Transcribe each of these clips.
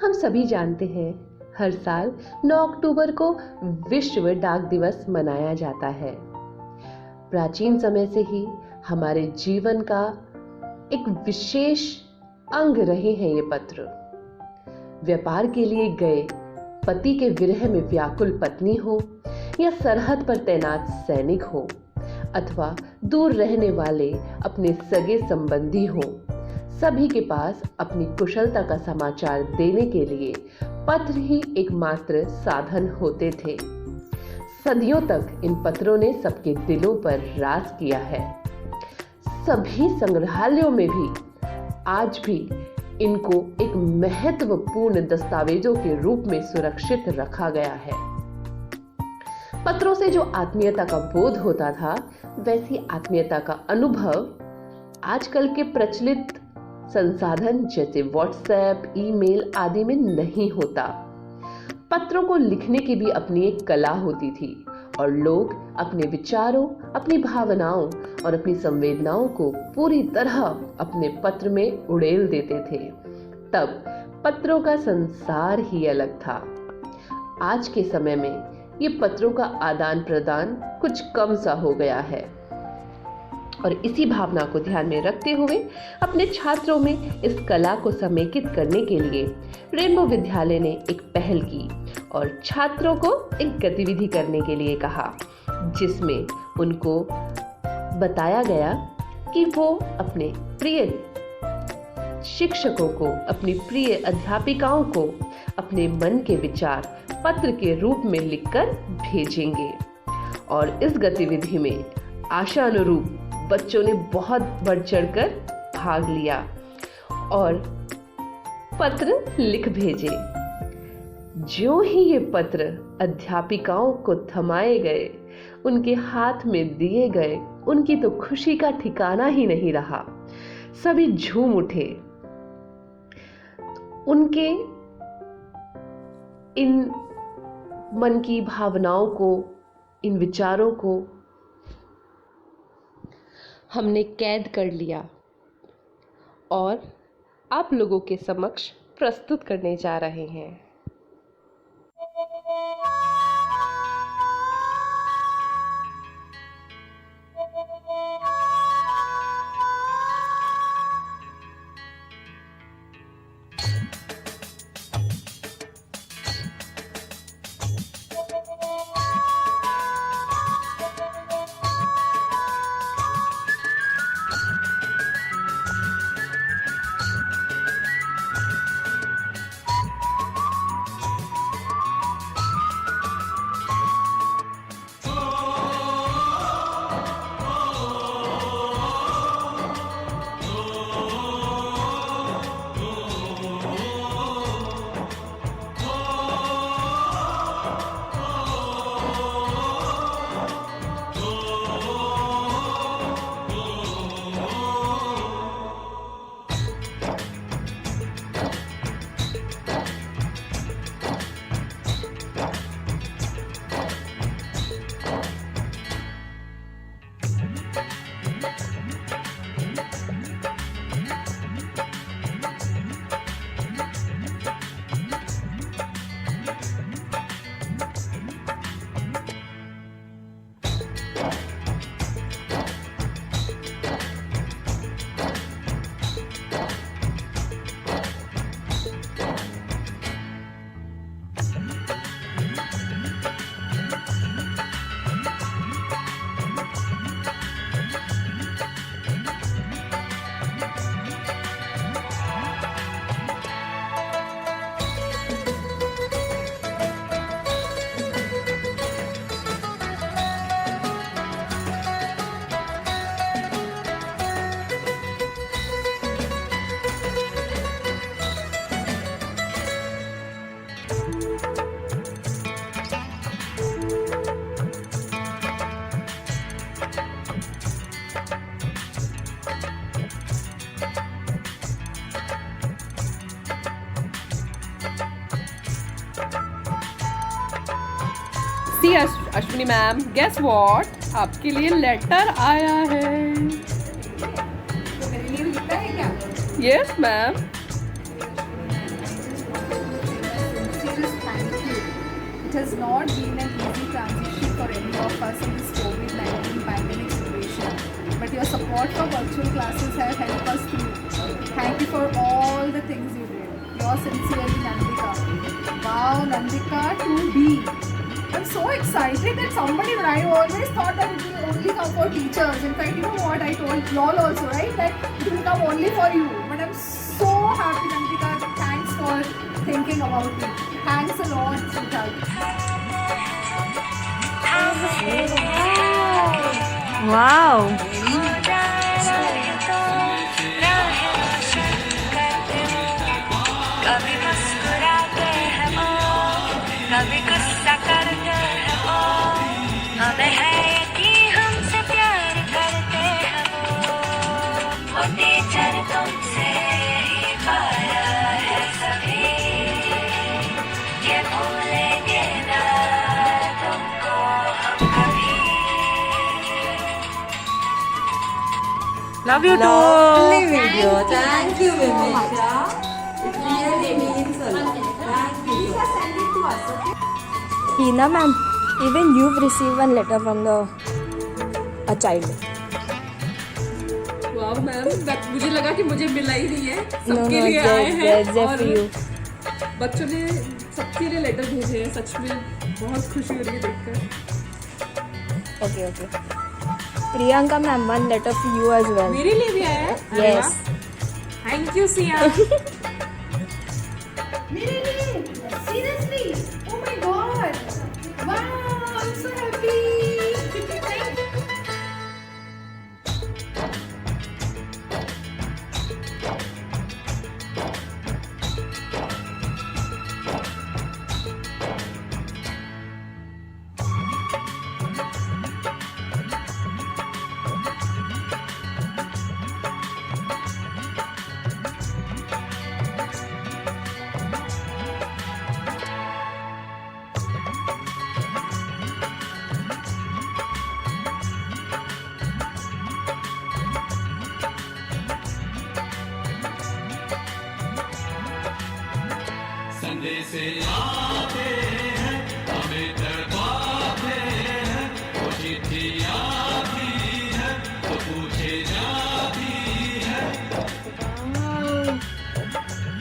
हम सभी जानते हैं हर साल 9 अक्टूबर को विश्व डाक दिवस मनाया जाता है। प्राचीन समय से ही हमारे जीवन का एक विशेष अंग रहे हैं ये पत्र। व्यापार के लिए गए पति के विरह में व्याकुल पत्नी हो या सरहद पर तैनात सैनिक हो अथवा दूर रहने वाले अपने सगे संबंधी हो, सभी के पास अपनी कुशलता का समाचार देने के लिए पत्र ही एकमात्र साधन होते थे। सदियों तक इन पत्रों ने सबके दिलों पर राज किया है। सभी संग्रहालयों में भी आज भी इनको एक महत्वपूर्ण दस्तावेजों के रूप में सुरक्षित रखा गया है। पत्रों से जो आत्मीयता का बोध होता था, वैसी आत्मीयता का अनुभव आजकल के प्रचलित संसाधन जैसे व्हाट्सएप, ईमेल आदि में नहीं होता। पत्रों को लिखने की भी अपनी एक कला होती थी और लोग अपने विचारों, अपनी भावनाओं और अपनी संवेदनाओं को पूरी तरह अपने पत्र में उड़ेल देते थे। तब पत्रों का संसार ही अलग था। आज के समय में ये पत्रों का आदान प्रदान कुछ कम सा हो गया है और इसी भावना को ध्यान में रखते हुए अपने छात्रों में इस कला को समेकित करने के लिए रेनबो विद्यालय ने एक पहल की और छात्रों को एक गतिविधि करने के लिए कहा, जिसमें उनको बताया गया कि वो अपने प्रिय शिक्षकों को, अपनी प्रिय अध्यापिकाओं को अपने मन के विचार पत्र के रूप में लिखकर भेजेंगे। और इस गतिविधि में आशा अनुरूप बच्चों ने बहुत बढ़ चढ़कर भाग लिया और पत्र लिख भेजे। जो ही ये पत्र अध्यापिकाओं को थमाए गए, उनके हाथ में दिए गए, उनकी तो खुशी का ठिकाना ही नहीं रहा। सभी झूम उठे। उनके इन मन की भावनाओं को, इन विचारों को हमने कैद कर लिया और आप लोगों के समक्ष प्रस्तुत करने जा रहे हैं। सी अश्विनी मैम, गेस व्हाट, आपके लिए लेटर आया है। तो मेरे लिए लिखता है क्या? Yes ma'am. has not been an easy transition for any of us in this COVID-19 pandemic situation. But your support for virtual classes have helped us through. Thank you for all the things you did. Yours sincerely, Nandika. Wow, Nandika 2B. I'm so excited that somebody, I always thought that it will only come for teachers. In fact, you know what, I told y'all also, right, that it will come only for you. But I'm so happy, Nandika. Thanks for thinking about me. Thanks a lot, sweetheart. Wow. कभी मुस्कुराते हैं ओ, कभी गुस्सा करते हैं ओ, हमें है यकीन हमसे प्यार करते हैं वो टीचर तुमसे ही पाया है सभी, ये भूलेंगे ना तुमको हम कभी। Love you Lovely too. video. Thank you, Vimisha. It really means a lot. Thank you. Send it to us, okay? Hina ma'am, even you've received one letter from a child. वाह मैम, मुझे लगा कि मुझे मिला ही नहीं है, No, सबके no, लिए आए हैं just और for you. बच्चों ने सबके लिए लेटर भेजे हैं। सच में बहुत खुशी हो रही है देखकर। Okay. Priyanka ma'am, one letter for you as well. मेरे लिए भी आया है? Yes. Thank you Siya. Really? Seriously? Oh my god! Wow, I'm so happy! Thank you.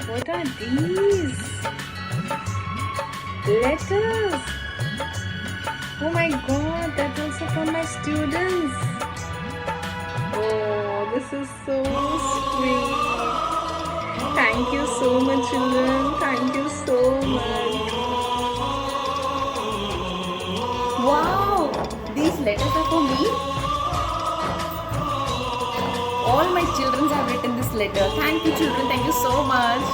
What are these? Letters. Oh my god, that's also for my students. Oh, this is so sweet. Thank you so much, children. Thank you so much. Wow! These letters are for me? All my children have written this letter. Thank you, children. Thank you so much.